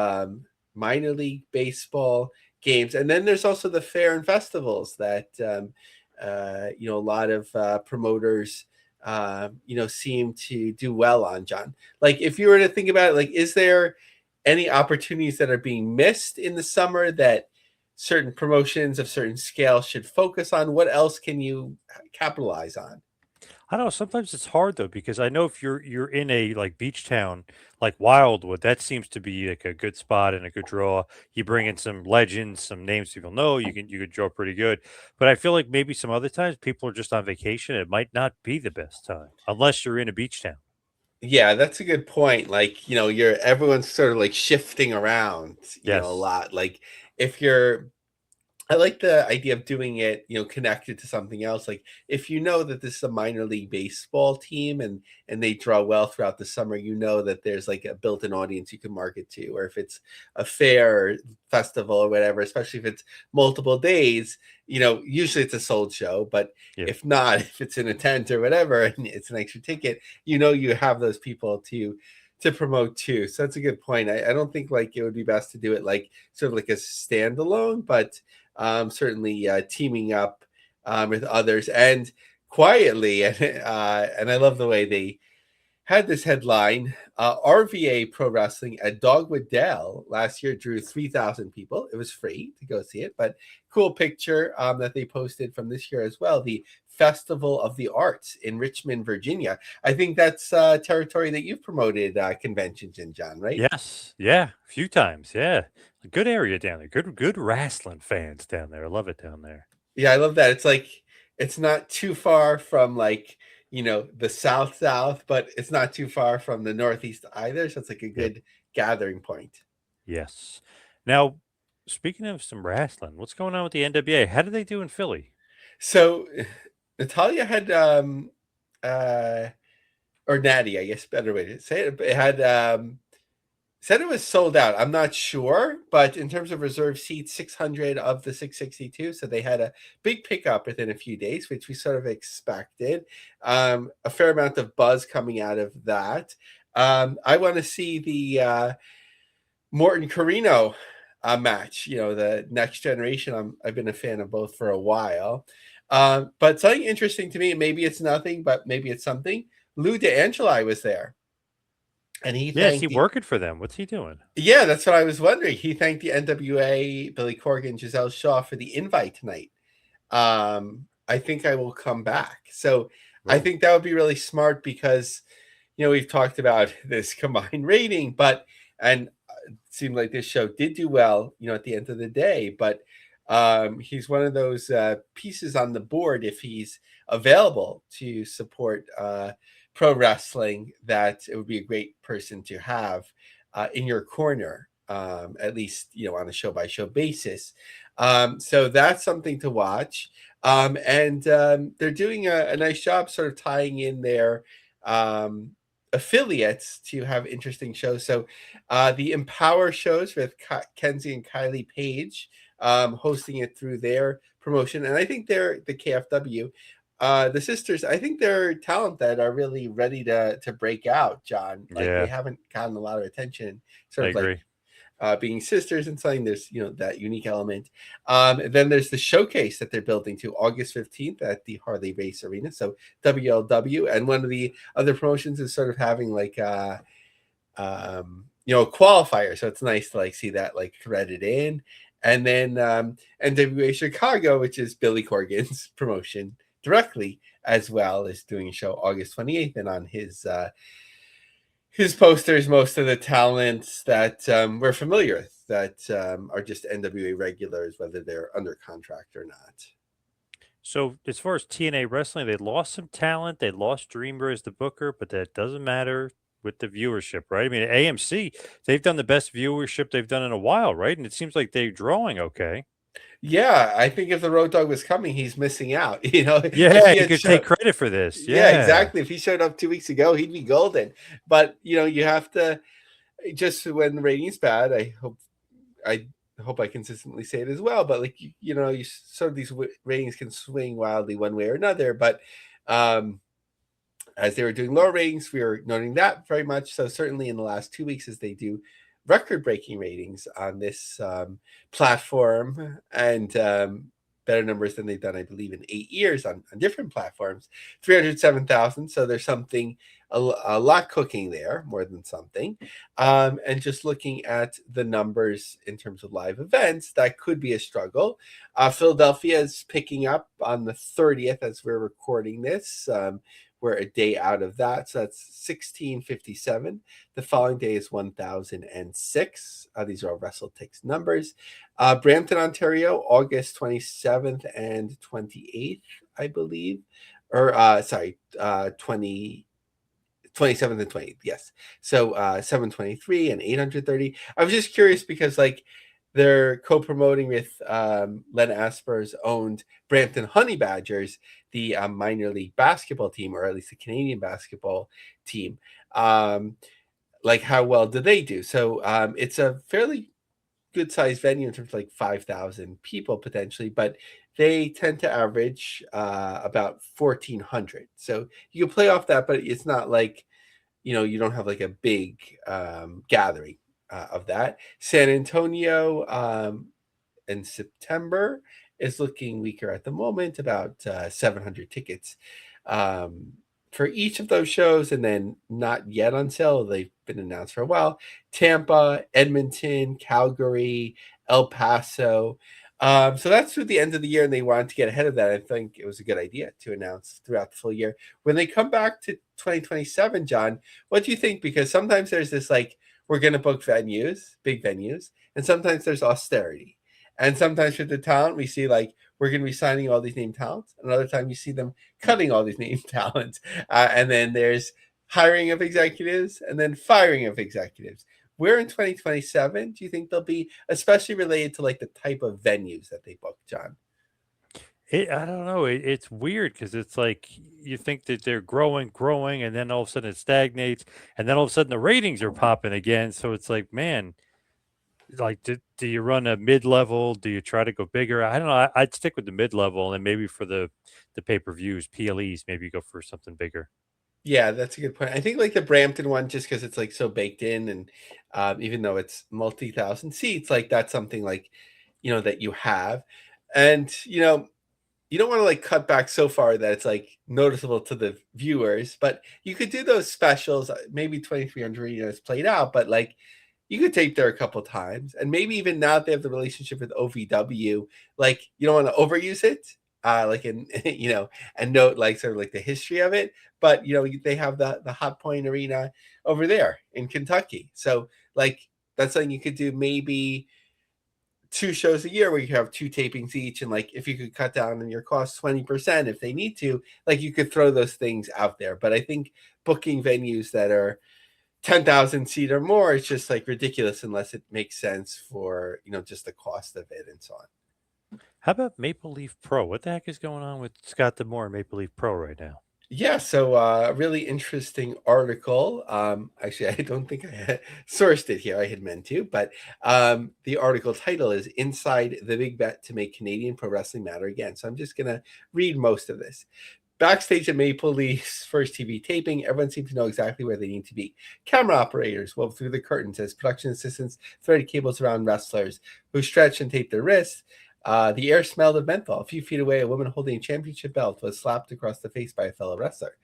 minor league baseball games, and then there's also the fair and festivals that a lot of promoters seem to do well on, John. Like, if you were to think about it, like, is there any opportunities that are being missed in the summer that certain promotions of certain scale should focus on? What else can you capitalize on? I don't know. Sometimes it's hard though, because I know if you're in a like beach town like Wildwood, that seems to be like a good spot and a good draw. You bring in some legends, some names people know. You could draw pretty good. But I feel like maybe some other times people are just on vacation. It might not be the best time unless you're in a beach town. Yeah, that's a good point. Like, everyone's sort of like shifting around, a Yes. lot. Like, if you're I like the idea of doing it, connected to something else. Like, if you know that this is a minor league baseball team and they draw well throughout the summer, that there's like a built-in audience you can market to. Or if it's a fair or festival or whatever, especially if it's multiple days, usually it's a sold show. But Yeah. if not, if it's in a tent or whatever, and it's an extra ticket, you have those people to promote too. So that's a good point. I don't think like it would be best to do it like sort of like a standalone, but certainly teaming up with others and quietly. And I love the way they had this headline. RVA Pro Wrestling at Dogwood Dell last year drew 3,000 people. It was free to go see it, but cool picture that they posted from this year as well. The Festival of the Arts in Richmond, Virginia. I think that's territory that you've promoted conventions in, John, right? Yes. Yeah. A few times. Yeah. A good area down there. Good wrestling fans down there. I love it down there. Yeah, I love that. It's like it's not too far from like, the South, but it's not too far from the Northeast either. So it's like a Yep. good gathering point. Yes. Now, speaking of some wrestling, what's going on with the NWA? How did they do in Philly? So Natalia had uh or Natty, I guess better way to say it. It had said it was sold out. I'm not sure, but in terms of reserved seats, 600 of the 662. So they had a big pickup within a few days, which we sort of expected. A fair amount of buzz coming out of that. I want to see the Morton Carino match. The Next Generation. I've been a fan of both for a while. But something interesting to me, maybe it's nothing, but maybe it's something. Lou DeAngeli was there. And he Yeah, is thanked he working for them? What's he doing? Yeah, that's what I was wondering. He thanked the NWA, Billy Corgan, Giselle Shaw for the invite tonight. I think I will come back. So I think that would be really smart because, we've talked about this combined rating, and it seemed like this show did do well, at the end of the day. But he's one of those pieces on the board if he's available to support pro wrestling, that it would be a great person to have in your corner, at least on a show by show basis. So that's something to watch. And they're doing a nice job sort of tying in their affiliates to have interesting shows. So the Empower shows with Kenzie and Kylie Page, hosting it through their promotion. And I think they're the KFW. The sisters, I think they're talent that are really ready to break out, John. Like, they haven't gotten a lot of attention. Sort I of agree. being sisters and something. There's that unique element. Then there's the showcase that they're building to August 15th at the Harley Race Arena. So WLW, and one of the other promotions is sort of having like a qualifier. So it's nice to like see that like threaded in. And then NWA Chicago, which is Billy Corgan's promotion directly, as well, is doing a show August 28th, and on his posters, most of the talents that we're familiar with that are just NWA regulars, whether they're under contract or not. So as far as TNA wrestling, they lost some talent. They lost Dreamer as the booker, but that doesn't matter with the viewership, right? I mean, AMC, they've done the best viewership they've done in a while, right? And it seems like they're drawing okay. Yeah, I think if the Road Dogg was coming, he's missing out. Yeah, he could take credit for this. Yeah, Yeah, exactly. If he showed up 2 weeks ago, he'd be golden. But you have to, just when the rating's bad, I hope I consistently say it as well. But like you sort of these ratings can swing wildly one way or another. But as they were doing lower ratings, we were noting that very much. So certainly in the last 2 weeks, as they do record-breaking ratings on this platform, and better numbers than they've done, I believe, in 8 years on different platforms, 307,000. So there's something, a lot cooking there, more than something. And just looking at the numbers in terms of live events, that could be a struggle. Philadelphia is picking up on the 30th as we're recording this. We're a day out of that. So that's 1657. The following day is 1006. These are all WrestleTix numbers. Brampton, Ontario, August 27th and 28th, I believe. Or, 27th and 28th. Yes. So 723 and 830. I was just curious because like they're co-promoting with Len Asper's owned Brampton Honey Badgers, the minor league basketball team, or at least the Canadian basketball team. Like how well do they do? So it's a fairly good sized venue in terms of like 5,000 people potentially, but they tend to average about 1,400. So you can play off that, but it's not like, you don't have like a big gathering of that. San Antonio in September is looking weaker at the moment, about 700 tickets for each of those shows, and then not yet on sale. They've been announced for a while. Tampa, Edmonton, Calgary, El Paso. So that's through the end of the year, and they wanted to get ahead of that. I think it was a good idea to announce throughout the full year. When they come back to 2027, John, what do you think? Because sometimes there's this like, we're going to book venues, big venues, and sometimes there's austerity. And sometimes with the talent, we see like, we're going to be signing all these name talents. Another time you see them cutting all these name talents. And then there's hiring of executives and then firing of executives. Where in 2027 do you think they'll be, especially related to like the type of venues that they book, John? I don't know. It's weird because it's like you think that they're growing, and then all of a sudden it stagnates, and then all of a sudden the ratings are popping again. So it's like, man, like, do you run a mid-level? Do you try to go bigger? I don't know. I'd stick with the mid-level, and maybe for the pay-per-views, PLEs, maybe go for something bigger. Yeah, that's a good point. I think like the Brampton one, just because it's like so baked in, and even though it's multi-thousand seats, like that's something like, that you have. And, you don't want to like cut back so far that it's like noticeable to the viewers, but you could do those specials, maybe 2,300, it's played out, but like you could tape there a couple times, and maybe even now that they have the relationship with OVW, like you don't want to overuse it, like in and note like sort of like the history of it, but they have the Hot Point Arena over there in Kentucky, so like that's something you could do maybe 2 shows a year where you have 2 tapings each, and like if you could cut down on your costs 20% if they need to, like you could throw those things out there. But I think booking venues that are 10,000 seat or more, it's just like ridiculous unless it makes sense for just the cost of it and so on. How about Maple Leaf Pro? What the heck is going on with Scott D'Amore and Maple Leaf Pro right now? Yeah, so a really interesting article. Actually, I don't think I had sourced it here. I had meant to, but the article title is "Inside the Big Bet to Make Canadian Pro Wrestling Matter Again." So I'm just going to read most of this. Backstage at Maple Leaf's first TV taping, everyone seemed to know exactly where they need to be. Camera operators wove through the curtains as production assistants threaded cables around wrestlers who stretched and taped their wrists. The air smelled of menthol. A few feet away, a woman holding a championship belt was slapped across the face by a fellow wrestler.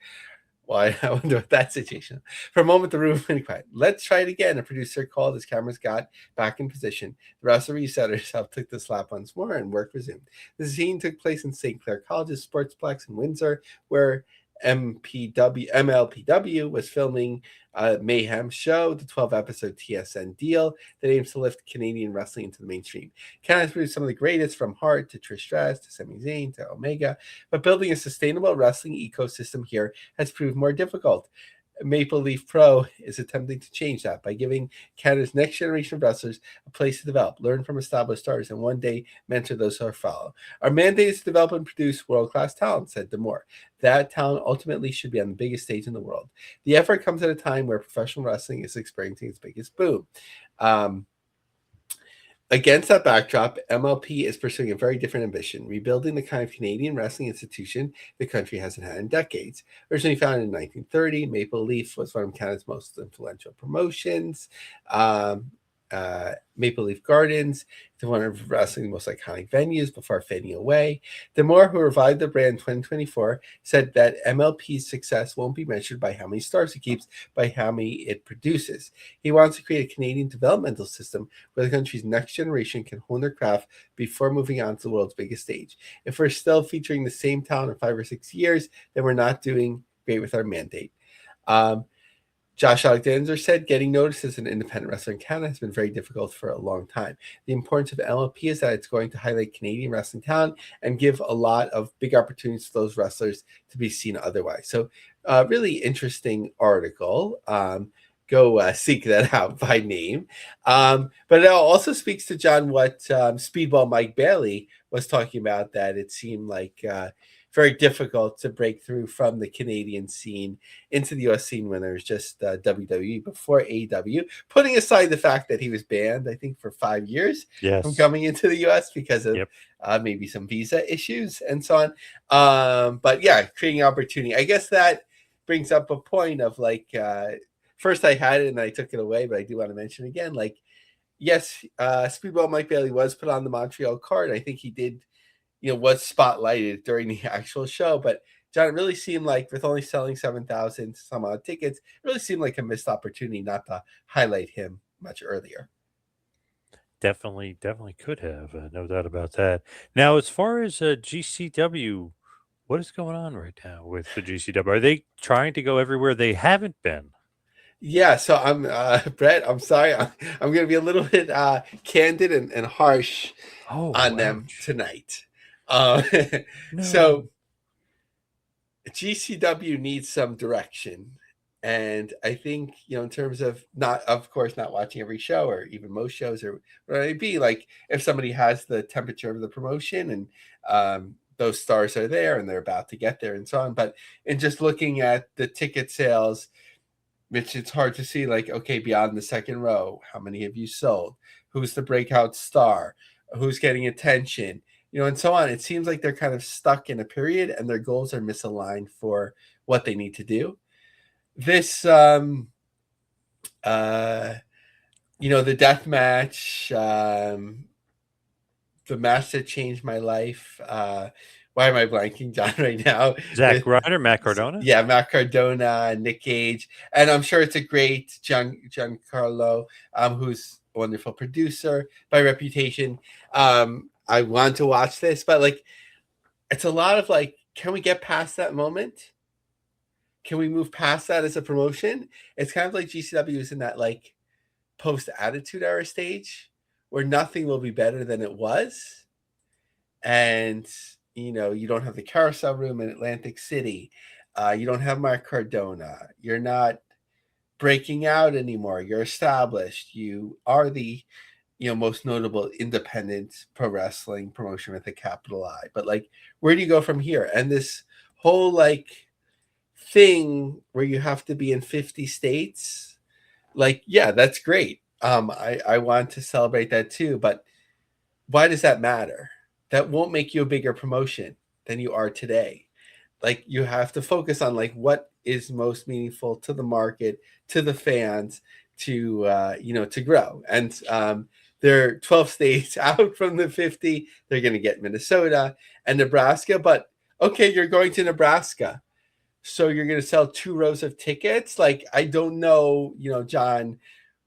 Well, I wonder what that situation. For a moment, the room went quiet. Let's try it again. A producer called as cameras got back in position. The wrestler DSotR took the slap once more, and work resumed. The scene took place in St. Clair College's Sportsplex in Windsor, where MLPW was filming Mayhem show, the 12-episode TSN deal that aims to lift Canadian wrestling into the mainstream. Canada's produced some of the greatest, from Hart to Trish Stratus to Sami Zayn to Omega, but building a sustainable wrestling ecosystem here has proved more difficult. Maple Leaf Pro is attempting to change that by giving Canada's next generation of wrestlers a place to develop, learn from established stars, and one day mentor those who follow. Our mandate is to develop and produce world-class talent, said D'Amore. That talent ultimately should be on the biggest stage in the world. The effort comes at a time where professional wrestling is experiencing its biggest boom. Against that backdrop, MLP is pursuing a very different ambition, rebuilding the kind of Canadian wrestling institution the country hasn't had in decades. Originally founded in 1930, Maple Leaf was one of Canada's most influential promotions. Maple Leaf Gardens is one of wrestling's most iconic venues before fading away. D'Amore, who revived the brand in 2024, said that MLP's success won't be measured by how many stars it keeps, by how many it produces. He wants to create a Canadian developmental system where the country's next generation can hone their craft before moving on to the world's biggest stage. If we're still featuring the same talent in 5 or 6 years, then we're not doing great with our mandate. Josh Alexander said, getting noticed as an independent wrestler in Canada has been very difficult for a long time. The importance of MLP is that it's going to highlight Canadian wrestling talent and give a lot of big opportunities for those wrestlers to be seen otherwise. So really interesting article. Go seek that out by name. But it also speaks to, John, what Speedball Mike Bailey was talking about, that it seemed like very difficult to break through from the Canadian scene into the U.S. scene when there was just WWE before AEW, putting aside the fact that he was banned, I think, for 5 years from coming into the U.S. because of maybe some visa issues and so on. But yeah, creating opportunity. I guess that brings up a point of like, first I had it and I took it away, but I do want to mention again, like, yes, Speedball Mike Bailey was put on the Montreal card. I think he did, was spotlighted during the actual show. But John, it really seemed like, with only selling 7,000 some odd tickets, it really seemed like a missed opportunity not to highlight him much earlier. Definitely could have, no doubt about that. Now, as far as GCW, what is going on right now with the GCW? Are they trying to go everywhere they haven't been? Yeah, so I'm Brett. I'm sorry, I'm going to be a little bit candid and harsh on them tonight. No. So GCW needs some direction, and I think, in terms of not watching every show or even most shows, or what it may be, like, if somebody has the temperature of the promotion and those stars are there and they're about to get there and so on, but in just looking at the ticket sales, which it's hard to see, like, okay, beyond the second row, how many have you sold? Who's the breakout star? Who's getting attention? And so on. It seems like they're kind of stuck in a period and their goals are misaligned for what they need to do. This, the death match, the match that changed my life. Why am I blanking, John, right now? Zack Ryder, Matt Cardona? Yeah, Matt Cardona, Nick Gage. And I'm sure it's a great Giancarlo, who's a wonderful producer by reputation. I want to watch this, but like, it's a lot of like, can we get past that moment? Can we move past that as a promotion? It's kind of like GCW is in that like post-Attitude Era stage where nothing will be better than it was. And, you don't have the carousel room in Atlantic City. You don't have Mark Cardona. You're not breaking out anymore. You're established. You are the most notable independent pro wrestling promotion with a capital I. But like, where do you go from here? And this whole like thing where you have to be in 50 states, like, yeah, that's great. I want to celebrate that too, but why does that matter? That won't make you a bigger promotion than you are today. like you have to focus on like what is most meaningful to the market, to the fans, to to grow. And they're 12 states out from the 50. They're going to get Minnesota and Nebraska, but okay, you're going to Nebraska, so you're going to sell 2 rows of tickets. Like, I don't know, John,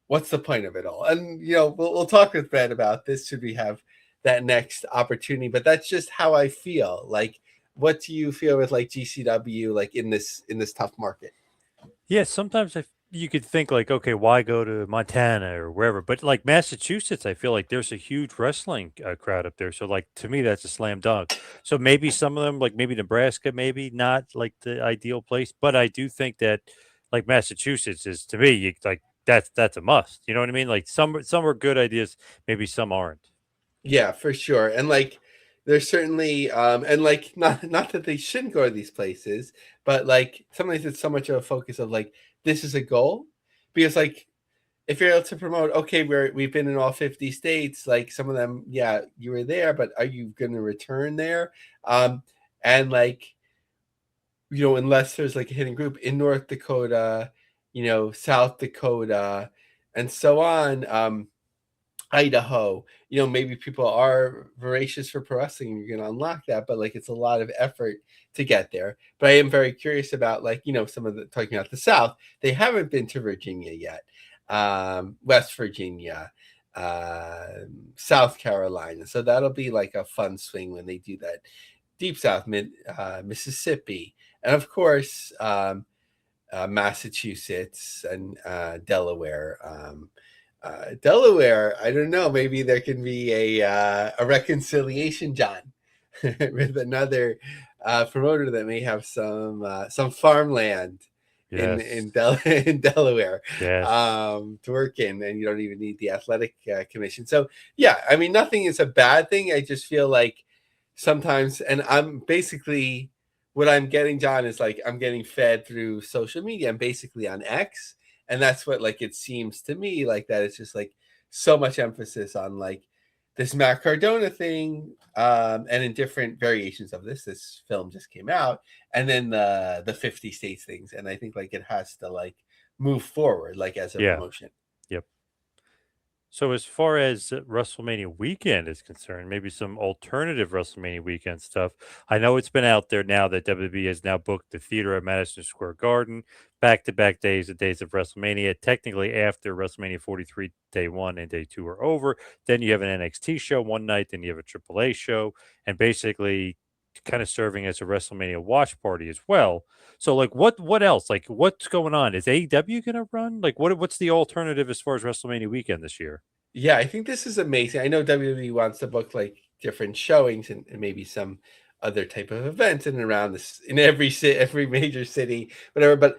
what's the point of it all? And we'll talk with Ben about this should we have that next opportunity. But that's just how I feel. Like, what do you feel with like GCW, like in this tough market? Yeah, sometimes you could think like, okay, why go to Montana or wherever? But like Massachusetts, I feel like there's a huge wrestling crowd up there. So like to me, that's a slam dunk. So maybe some of them, like maybe Nebraska, maybe not like the ideal place, but I do think that like Massachusetts is to me like that's a must. You know what I mean? Like some are good ideas, maybe some aren't. Yeah, for sure. And like there's certainly and like not that they shouldn't go to these places, but like sometimes it's so much of a focus of like this is a goal. Because like if you're able to promote, okay, we've been in all 50 states, like some of them, yeah, you were there, but are you going to return there? And like, unless there's like a hidden group in North Dakota, South Dakota, and so on, Idaho, maybe people are voracious for pro wrestling and you're going to unlock that, but like it's a lot of effort to get there. But I am very curious about like, some of the talking about the South, they haven't been to Virginia yet, West Virginia, South Carolina. So that'll be like a fun swing when they do that. Deep South, Mississippi, and of course, Massachusetts and Delaware. Delaware, I don't know. Maybe there can be a reconciliation, John, with another promoter that may have some farmland in Yes. in Delaware Yes. to work in, and you don't even need the athletic commission. So yeah, I mean, nothing is a bad thing. I just feel like sometimes, and I'm basically what I'm getting, John, is like I'm getting fed through social media. I'm basically on X, and that's what like it seems to me like that it's just like so much emphasis on like this Matt Cardona thing, and in different variations of this film just came out, and then the 50 states things, and I think like it has to like move forward like as a Yeah. promotion. Yep. So as far as WrestleMania weekend is concerned, maybe some alternative WrestleMania weekend stuff. I know it's been out there now that WWE has now booked the theater at Madison Square Garden, back-to-back days, the days of WrestleMania. Technically, after WrestleMania 43, day 1 and day 2 are over, then you have an NXT show one night, then you have a AAA show, and basically kind of serving as a WrestleMania watch party as well. So like what else? Like what's going on? Is AEW gonna run? Like what's the alternative as far as WrestleMania weekend this year? Yeah, I think this is amazing. I know WWE wants to book like different showings and maybe some other type of events in and around this in every major city, whatever. But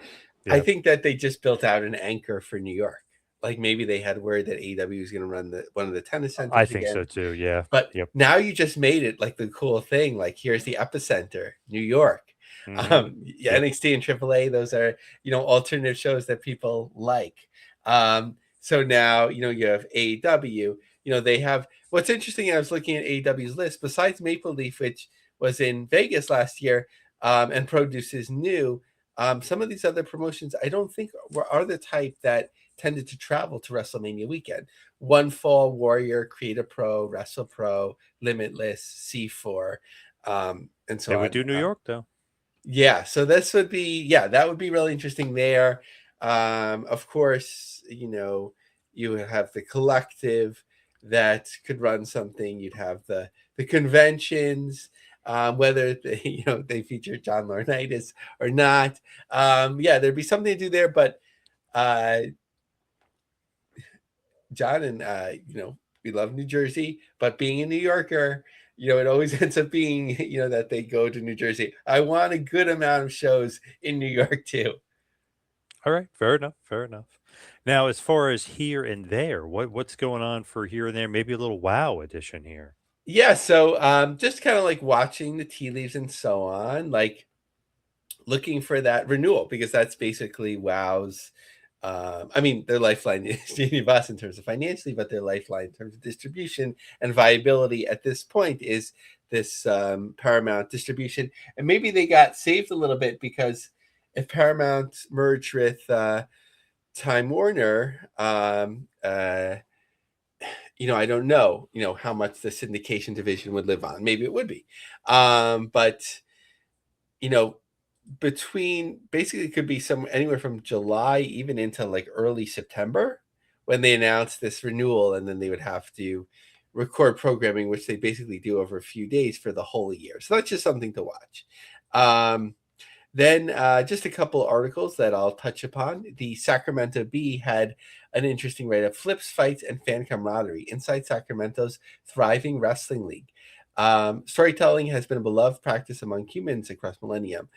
I Yeah, think that they just built out an anchor for New York. Like maybe they had word that AEW was going to run one of the tennis I centers think so again. too. Yeah. But Yep. now you just made it like the cool thing. Like here's the epicenter, New York. Hmm. Yeah, Yep. NXT and AAA, those are alternative shows that people like. So now you have AEW. They have what's interesting. I was looking at AEW's list. Besides Maple Leaf, which was in Vegas last year, and produces new. Some of these other promotions, I don't think are the type that tended to travel to WrestleMania weekend. One Fall Warrior, Create Pro, Wrestle Pro, Limitless, C4, and so They would on. do New York though. Yeah, so this would be that would be really interesting there. Of course, you would have the collective that could run something. You'd have the conventions, whether they they feature John Laurinaitis or not. Yeah, there'd be something to do there, but uh, John, and we love New Jersey, but being a New Yorker, it always ends up being that they go to New Jersey. I want a good amount of shows in New York too. All right, fair enough. Fair enough. Now, as far as here and there, what's going on for here and there? Maybe a little WoW edition here. Yeah, so just kind of like watching the tea leaves and so on, like looking for that renewal because that's basically WoW's. I mean, their lifeline is Genie Bus in terms of financially, but their lifeline in terms of distribution and viability at this point is this Paramount distribution, and maybe they got saved a little bit because if Paramount merged with Time Warner, I don't know, how much the syndication division would live on. Maybe it would be, but between basically it could be anywhere from July even into like early September when they announce this renewal, and then they would have to record programming, which they basically do over a few days for the whole year. So that's just something to watch. Then just a couple articles that I'll touch upon. The Sacramento Bee had an interesting write-up: Flips, Fights, and Fan Camaraderie Inside Sacramento's Thriving Wrestling League. Storytelling has been a beloved practice among humans across millennium,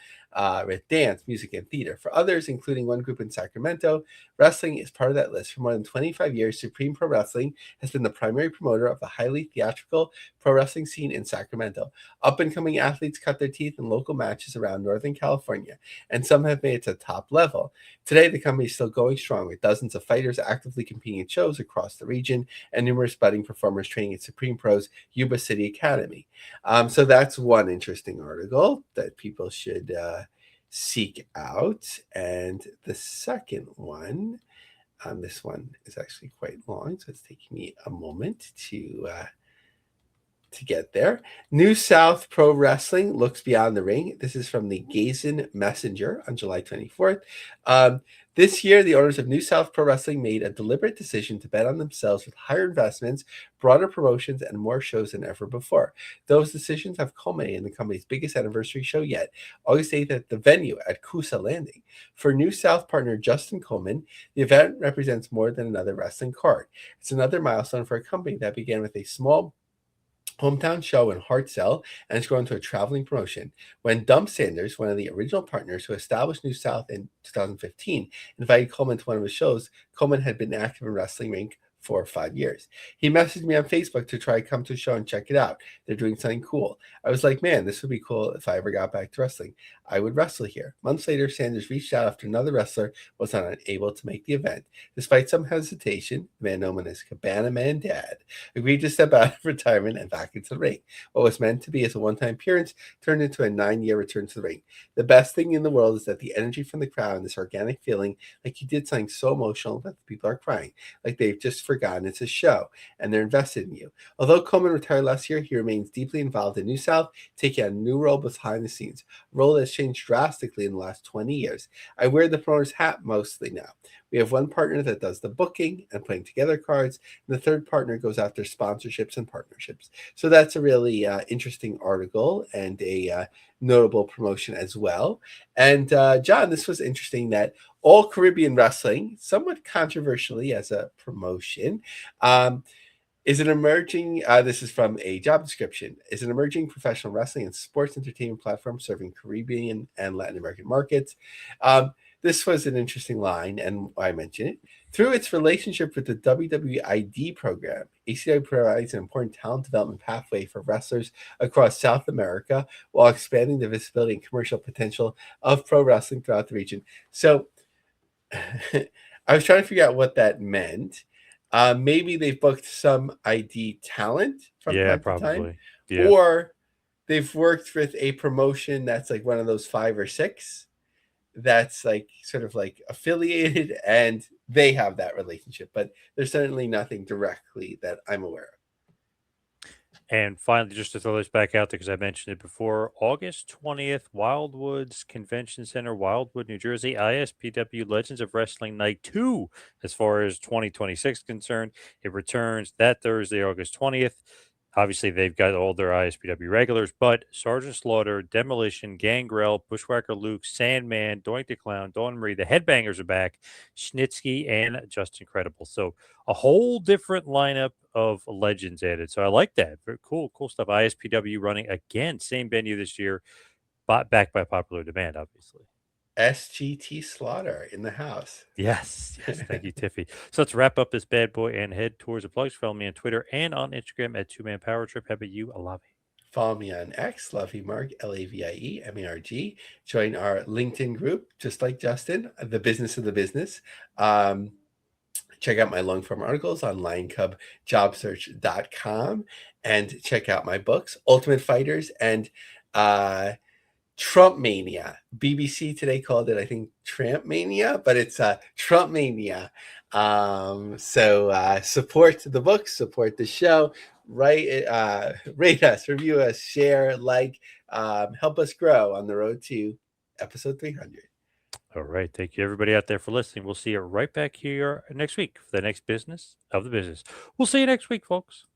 with dance, music, and theater. For others, including one group in Sacramento, wrestling is part of that list. For more than 25 years, Supreme Pro Wrestling has been the primary promoter of the highly theatrical pro wrestling scene in Sacramento. Up-and-coming athletes cut their teeth in local matches around Northern California, and some have made it to the top level. Today, the company is still going strong, with dozens of fighters actively competing in shows across the region and numerous budding performers training at Supreme Pro's Yuba City Academy. So that's one interesting article that people should seek out. And the second one, this one is actually quite long, so it's taking me a moment to get there. New South Pro Wrestling looks beyond the ring. This is from the Gazen Messenger on July 24th. This year, the owners of New South Pro Wrestling made a deliberate decision to bet on themselves with higher investments, broader promotions, and more shows than ever before. Those decisions have culminated in the company's biggest anniversary show yet, August 8th at the venue at Coosa Landing. For New South partner Justin Coleman, the event represents more than another wrestling card. It's another milestone for a company that began with a small hometown show in Hartselle and has grown to a traveling promotion. When Dump Sanders, one of the original partners who established New South in 2015, invited Coleman to one of his shows, Coleman had been active in wrestling rink for 5 years. He messaged me on Facebook to try to come to a show and check it out. They're doing something cool. I was like, man, this would be cool if I ever got back to wrestling. I would wrestle here. Months later, Sanders reached out after another wrestler was unable to make the event. Despite some hesitation, the man known as Cabana Man Dad agreed to step out of retirement and back into the ring. What was meant to be as a one-time appearance turned into a 9-year return to the ring. The best thing in the world is that the energy from the crowd and this organic feeling like you did something so emotional that the people are crying, like they've just forgotten it's a show and they're invested in you. Although Coleman retired last year, he remains deeply involved in New South, taking on a new role behind the scenes, a role that's changed drastically in the last 20 years. I wear the promoter's hat mostly now. We have one partner that does the booking and putting together cards, and the third partner goes after sponsorships and partnerships. So that's a really interesting article and a notable promotion as well. And John, this was interesting that All Caribbean Wrestling, somewhat controversially as a promotion, is an emerging, this is from a job description, is an emerging professional wrestling and sports entertainment platform serving Caribbean and Latin American markets. This was an interesting line, and I mentioned it. Through its relationship with the WWID program, AEW provides an important talent development pathway for wrestlers across South America while expanding the visibility and commercial potential of pro wrestling throughout the region. So I was trying to figure out what that meant. Maybe they've booked some ID talent from time to time, or they've worked with a promotion that's like one of those 5 or 6 that's like sort of like affiliated, and they have that relationship. But there's certainly nothing directly that I'm aware of. And finally, just to throw this back out there, because I mentioned it before, August 20th, Wildwoods Convention Center, Wildwood, New Jersey, ISPW Legends of Wrestling Night 2, as far as 2026 is concerned. It returns that Thursday, August 20th. Obviously, they've got all their ISPW regulars, but Sergeant Slaughter, Demolition, Gangrel, Bushwhacker Luke, Sandman, Doink the Clown, Dawn Marie, the Headbangers are back, Snitsky, and Just Incredible. So a whole different lineup of legends added. So I like that. Very cool stuff. ISPW running again, same venue this year, backed by popular demand, obviously. SGT Slaughter in the house. Yes. Thank you, Tiffy. So let's wrap up this bad boy and head towards the plugs. Follow me on Twitter and on Instagram at 2Man Power Trip. How about you, Lavie? Follow me on X, Lavie Marg, LAVIE, Join our LinkedIn group, just like Justin, the business of the business. Check out my long form articles on lioncubjobsearch.com and check out my books, Ultimate Fighters and Trump Mania. BBC today called it, I think, Tramp Mania, but it's Trump Mania. So support the books, support the show, rate us, review us, share, like, help us grow on the road to episode 300. All right. Thank you, everybody out there, for listening. We'll see you right back here next week for the next business of the business. We'll see you next week, folks.